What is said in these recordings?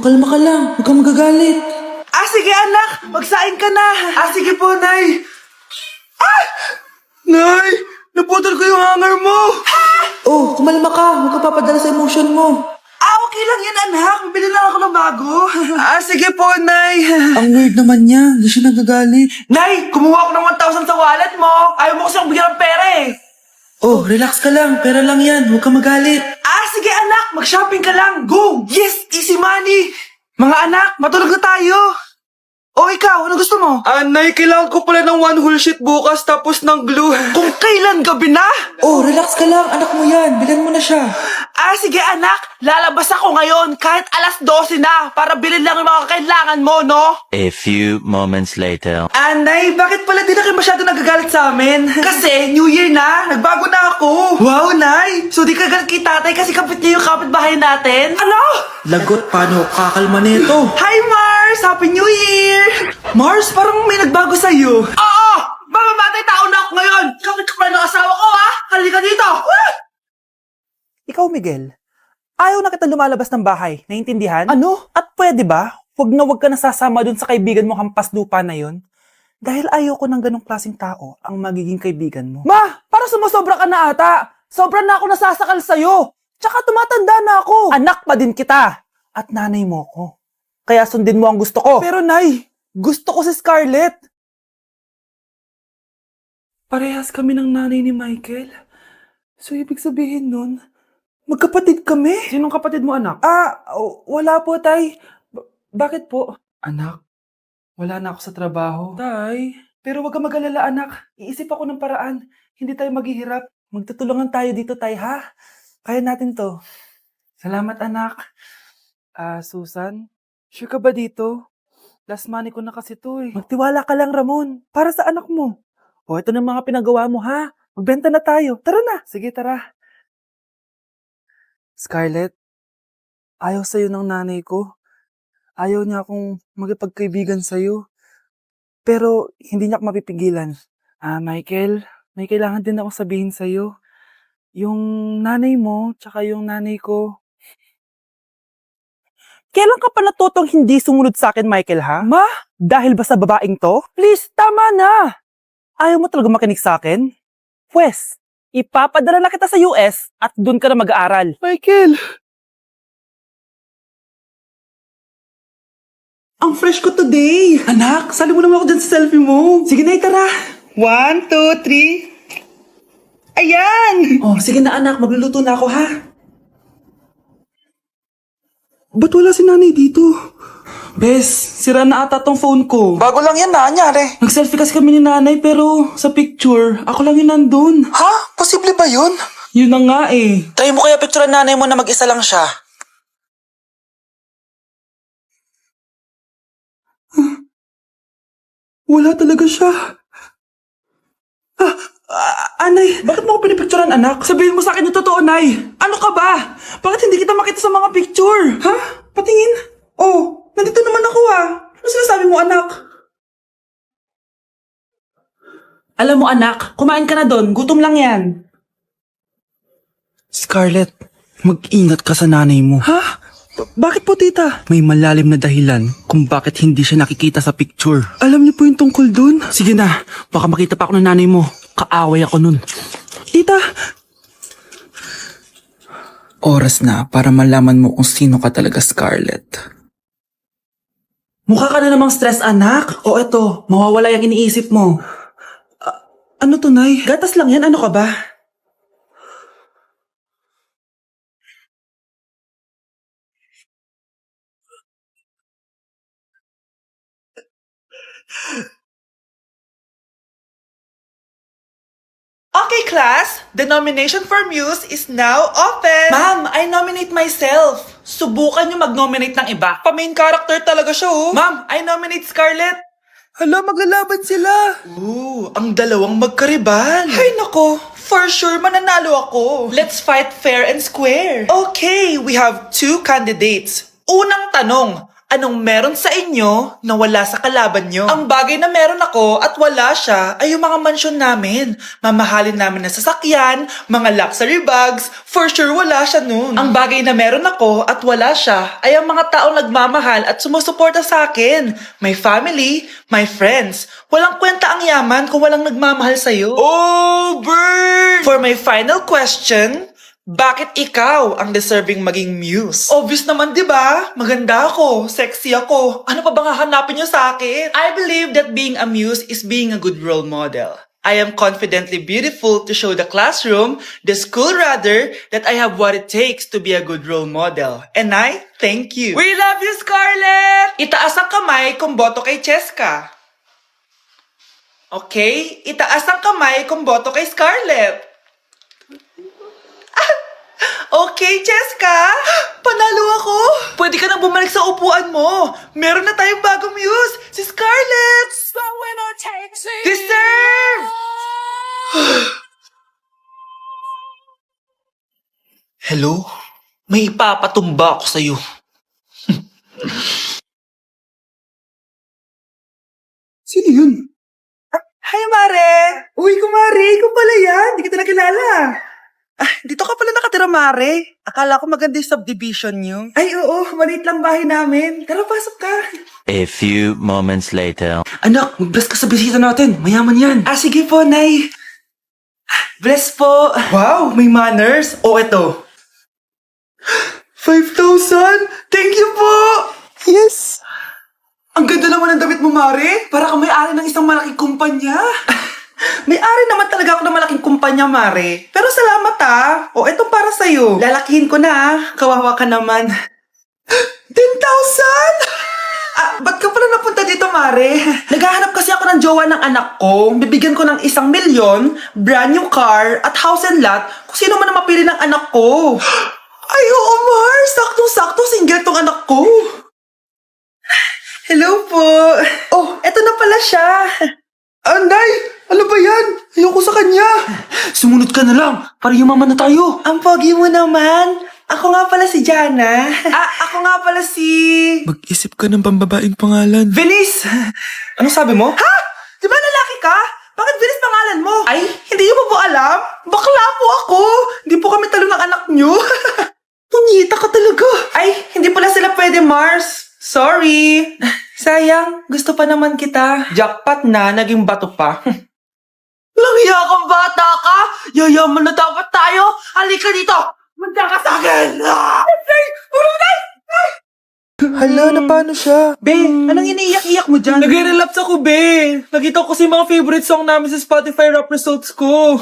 kalma ka lang. Huwag kang magagalit. Sige anak, magsain ka na. Sige po, Nay. Nay, naputol ko yung hanger mo. Oh, kumalma ka. Huwag ka papadala sa emotion mo. Okay lang yan, anak. Bibili lang ako ng bago. Sige po, Nay. Ang weird naman niya. Hindi siya nagagalit. Nay, kumuha ako ng 1,000 sa wallet mo. Ayaw mo kasi akong bigyan ng pera eh. Oh, relax ka lang. Pera lang yan. Huwag kang magalit. Sige anak, mag-shopping ka lang. Go! Yes, easy money. Mga anak, matulog na tayo. Ikaw, ano gusto mo? Nay, kailangan ko pala ng one whole sheet bukas tapos ng glue. Kung kailan gabi na? Oh, relax ka lang. Anak mo yan. Bilan mo na siya. Sige anak, lalabas ako ngayon kahit alas 12 na para bilhin lang yung mga kailangan mo, no? A few moments later. Nay, bakit pala di na kayo masyado nagagalit sa amin? Kasi New Year na, nagbago na ako. Wow, Nay! So di ka galit kay tatay kasi kapit niya yung kapitbahay natin? Ano? Lagot, paano kakalma nito? Hi, Mars! Happy New Year! Mars, parang may nagbago sa'yo. Oo! Mamamatay tao na ako ngayon! Kapit ka pa ng asawa ko, ha? Halika dito! Ikaw, Miguel, ayaw na kita lumalabas ng bahay. Naintindihan? Ano? At pwede ba? Huwag ka nasasama dun sa kaibigan mo hampas lupa na yon. Dahil ayaw ko ng ganong klaseng tao ang magiging kaibigan mo. Ma! Para sumusobra ka na ata! Sobra na ako nasasakal sa'yo! Tsaka tumatanda na ako! Anak pa din kita! At nanay mo ko. Kaya sundin mo ang gusto ko. Pero Nay, gusto ko si Scarlett. Parehas kami ng nanay ni Michael. So ibig sabihin nun, magkapatid kami? Sinong kapatid mo, anak? Wala po, Tay. Bakit po? Anak, wala na ako sa trabaho. Tay, pero wag ka mag-alala, anak. Iisip ako ng paraan. Hindi tayo maghihirap. Magtutulungan tayo dito, Tay, ha? Kaya natin to. Salamat, anak. Susan, sure ka ba dito? Last money ko na kasi to eh. Magtiwala ka lang, Ramon. Para sa anak mo. Ito na mga pinagawa mo, ha? Magbenta na tayo. Tara na. Sige, tara. Scarlett, ayaw sa'yo ng nanay ko. Ayaw niya akong magipagkaibigan sa'yo. Pero hindi niya ako mapipigilan. Michael, may kailangan din akong sabihin sa'yo. Yung nanay mo, tsaka yung nanay ko. Kailan ka pa natutong hindi sumunod sa akin, Michael, ha? Ma? Dahil ba sa babaeng to? Please, tama na! Ayaw mo talaga makinig sa akin? Pwes, ipapadala na kita sa US at doon ka na mag-aaral. Michael! Ang fresh ko today! Anak, sali mo naman ako dyan sa selfie mo. Sige na, tara. 1, 2, 3. Ayan! Sige na anak, magluluto na ako ha. Ba't wala si nanay dito? Bes, sira na ata tong phone ko. Bago lang yan, nangyari. Nag-selfie kasi kami ni nanay pero sa picture, ako lang yun nandun. Ha? Posible ba yun? Yun na nga eh. Try mo kaya picturean nanay mo na mag-isa lang siya. Wala talaga siya. Anay, bakit mo ako pinipicturean, anak? Sabihin mo sa akin yung totoo, Nay. Ano ka ba? Bakit hindi kita makita sa mga picture? Ha? Patingin? Nandito naman ako Ano sinasabi mo, anak? Alam mo, anak, kumain ka na doon. Gutom lang yan. Scarlett, mag-ingat ka sa nanay mo. Ha? Bakit po, tita? May malalim na dahilan kung bakit hindi siya nakikita sa picture. Alam niyo po yung tungkol dun? Sige na, baka makita pa ako ng nanay mo. Kaaway ako nun. Tita! Oras na para malaman mo kung sino ka talaga, Scarlett. Mukha ka na namang stress, anak. Eto, mawawala yung iniisip mo. Ano to, Nay? Gatas lang yan, ano ka ba? Okay, class. The nomination for Muse is now open. Ma'am, I nominate myself. Subukan niyo mag-nominate ng iba. Pa-main character talaga siya, Ma'am, I nominate Scarlett. Hala, maglalaban sila. Ang dalawang magkaribal. Ay, nako. For sure, mananalo ako. Let's fight fair and square. Okay, we have 2 candidates. Unang tanong, Anong meron sa inyo na wala sa kalaban nyo? Ang bagay na meron ako at wala siya ay yung mga mansyon namin. Mamahalin namin na sasakyan, mga luxury bags, for sure wala siya nun. Ang bagay na meron ako at wala siya ay ang mga taong nagmamahal at sumusuporta sa akin. My family, my friends. Walang kwenta ang yaman kung walang nagmamahal sa'yo. Oh, burn! For my final question, bakit ikaw ang deserving maging muse? Obvious naman, di ba? Maganda ako, sexy ako. Ano pa bang hahanapin niyo sa akin? I believe that being a muse is being a good role model. I am confidently beautiful to show the classroom, the school rather, that I have what it takes to be a good role model. And I thank you. We love you, Scarlett! Itaas ang kamay kung boto kay Cheska. Okay? Itaas ang kamay kung boto kay Scarlett. Okay, Cheska! Panalo ako! Pwede ka nang bumalik sa upuan mo! Meron na tayong bagong muse! Si Scarlett! Deserve! Hello? May ipapatumba ako sa'yo. Sino yun? Hi, Mare! Uy, kumare! Ikaw pala yan! Di kita nakilala. Dito ka pala nakatira, Mare. Akala ko maganda yung subdivision nyo. Ay, oo. Maliit lang bahay namin. Tara, pasok ka. A few moments later. Anak, mag-bless ka sa bisita natin. Mayaman yan. Sige po, Nay. Bless po. Wow, may manners. O, eto. 5,000? Thank you po! Yes! Ang ganda naman ng damit mo, Mare. Para kang may-ari ng isang malaking kumpanya. May-ari naman talaga ako ng malaking kumpanya, Mare. Pero salamat O, eto para sa'yo. Lalakihin ko na Kawawa ka naman. 10,000? Ba't ka pala napunta dito, Mare? Naghahanap kasi ako ng jowa ng anak ko. Bibigyan ko ng 1,000,000, brand new car, at house and lot kung sino man ang mapili ng anak ko. Ay, oo, Mar! Saktong-sakto, single tong anak ko. Hello po. Oh, eto na pala siya. Anday! Ano ba yan? Ayoko sa kanya. Sumunod ka na lang, para yumaman na tayo. Ang pogi mo naman. Ako nga pala si Jana. Ako nga pala si... Mag-isip ka ng pambabaing pangalan. Venice! Ano sabi mo? Ha? Di ba lalaki ka? Bakit Venice pangalan mo? Ay, hindi mo po alam? Bakla po ako. Hindi po kami talo ng anak nyo. Punyita ka talaga. Ay, hindi pala sila pwede, Mars. Sorry. Sayang, gusto pa naman kita. Jackpot na, naging bato pa. Langya kang bata ka! Yayaman na dapat tayo! Halika dito! Manda ka sa akin! Hala, na paano siya? Be, anong iniiyak-iyak mo dyan? Nagre-relapse ako, Be. Nakita ko kasi mga favorite song namin sa Spotify rap results ko.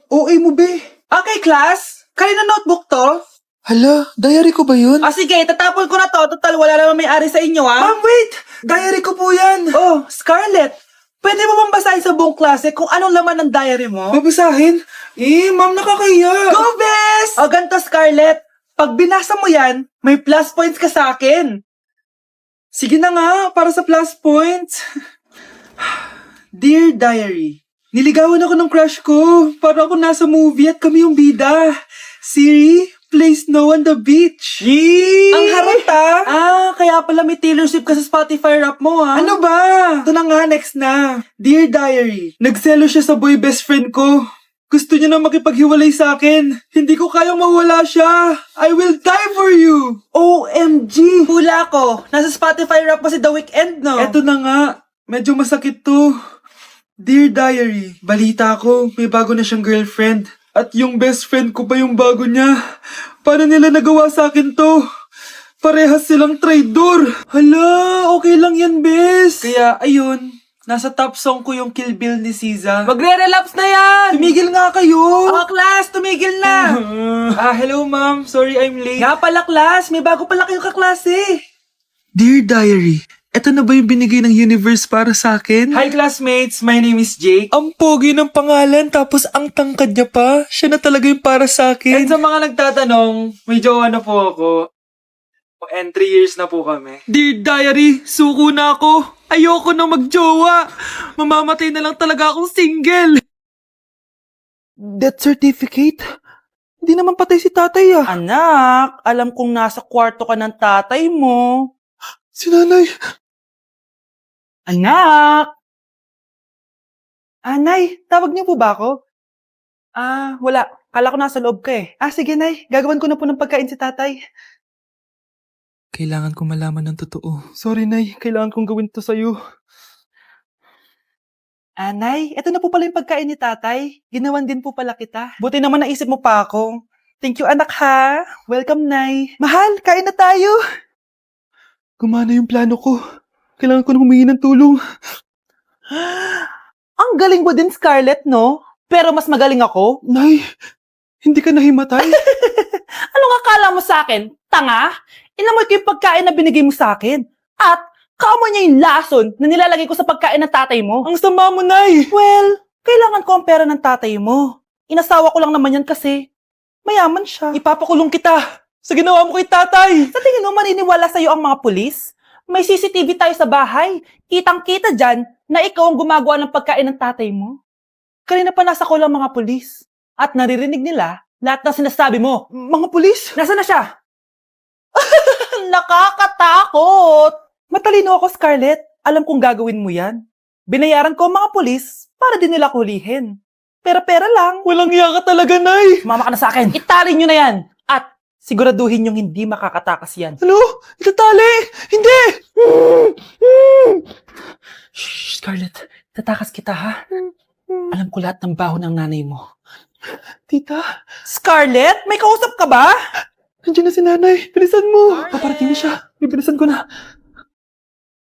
OA mo, Be. Okay, class. Kanina notebook to? Hala, diary ko ba yun? Sige, tatapon ko na to. Total, wala naman may-ari sa inyo, Ma'am, wait! Diary ko po yan. Oh, Scarlett. Pwede mo bang basahin sa buong klase kung anong laman ng diary mo? Babasahin? Ma'am, nakakahiya. Go, Bes! O, ganito, Scarlett. Pag binasa mo yan, may plus points ka sa akin. Sige na nga, para sa plus points. Dear Diary, niligawan ako ng crush ko. Para ako nasa movie at kami yung bida. Siri, play Snow on the Beach. Yee! Ang harot kaya pala may Taylor Swift ka sa Spotify rap mo Ano ba? Ito na nga, next na. Dear Diary, nagselo siya sa boy best friend ko. Gusto niya na makipaghiwalay sa akin. Hindi ko kayang mawala siya. I will die for you. OMG! Hula ko. Nasa Spotify rap pa si The Weeknd, no? Eto na nga. Medyo masakit to. Dear Diary, balita ko, may bago na siyang girlfriend. At yung best friend ko pa yung bago niya. Paano nila nagawa sa akin to? Parehas silang traidor. Hala, okay lang yan, bes. Kaya, ayun. Nasa top song ko yung Kill Bill ni SZA. Magre-relapse na yan! Tumigil nga kayo! Class, tumigil na! Hello ma'am. Sorry I'm late. Nga pala, class. May bago pala kayong kaklase. Dear Diary, eto na ba yung binigay ng universe para sa akin? Hi classmates, my name is Jake. Ang pogi ng pangalan, tapos ang tangkad niya pa. Siya na talaga yung para sa akin. And sa mga nagtatanong, may jowa na po ako. And 3 years na po kami. Dear Diary, suko na ako. Ayoko na magjowa. Mamamatay na lang talaga akong single. Death certificate? Hindi naman patay si tatay Anak, alam kong nasa kwarto ka ng tatay mo. Si nanay! Anak! Nay, tawag niyo po ba ako? Wala. Kala ko nasa loob ka eh. Sige, Nay. Gagawan ko na po ng pagkain si tatay. Kailangan ko malaman ng totoo. Sorry, Nay. Kailangan kong gawin to sa'yo. Nay, eto na po pala yung pagkain ni tatay. Ginawan din po pala kita. Buti naman naisip mo pa ako. Thank you, anak ha. Welcome, Nay. Mahal, kain na tayo. Gumana yung plano ko. Kailangan ko nang humingi ng tulong. Ang galing mo din, Scarlett, no? Pero mas magaling ako. Nay, hindi ka nahimatay? Anong akala mo sa akin? Tanga? Inamoy ko yung pagkain na binigay mo sa akin. At kaamoy niya yung lason na nilalagay ko sa pagkain ng tatay mo. Ang sama mo, Nay! Well, kailangan ko ang pera ng tatay mo. Inasawa ko lang naman yan kasi mayaman siya. Ipapakulong kita sa ginawa mo kay tatay. Sa tingin mo maniniwala sa'yo ang mga pulis? May CCTV tayo sa bahay. Kitang-kita dyan na ikaw ang gumagawa ng pagkain ng tatay mo. Kanina pa nasa ko lang mga pulis. At naririnig nila lahat ng sinasabi mo. Mga pulis? Nasaan na siya? Nakakatakot! Matalino ako, Scarlett. Alam kong gagawin mo yan. Binayaran ko ang mga pulis para din nila kulihin. Pera-pera lang. Walang iya ka talaga, Nay. Mama ka na sa akin. Itali nyo na yan. At siguraduhin yung hindi makakatakas yan. Ano? Itatali? Hindi! Shh, Scarlett. Tatakas kita, ha? Alam ko lahat ng baho ng nanay mo. Tita? Scarlett? May kausap ka ba? Nandiyan na si nanay. Bilisan mo. Paparating na siya. Bibilisan ko na.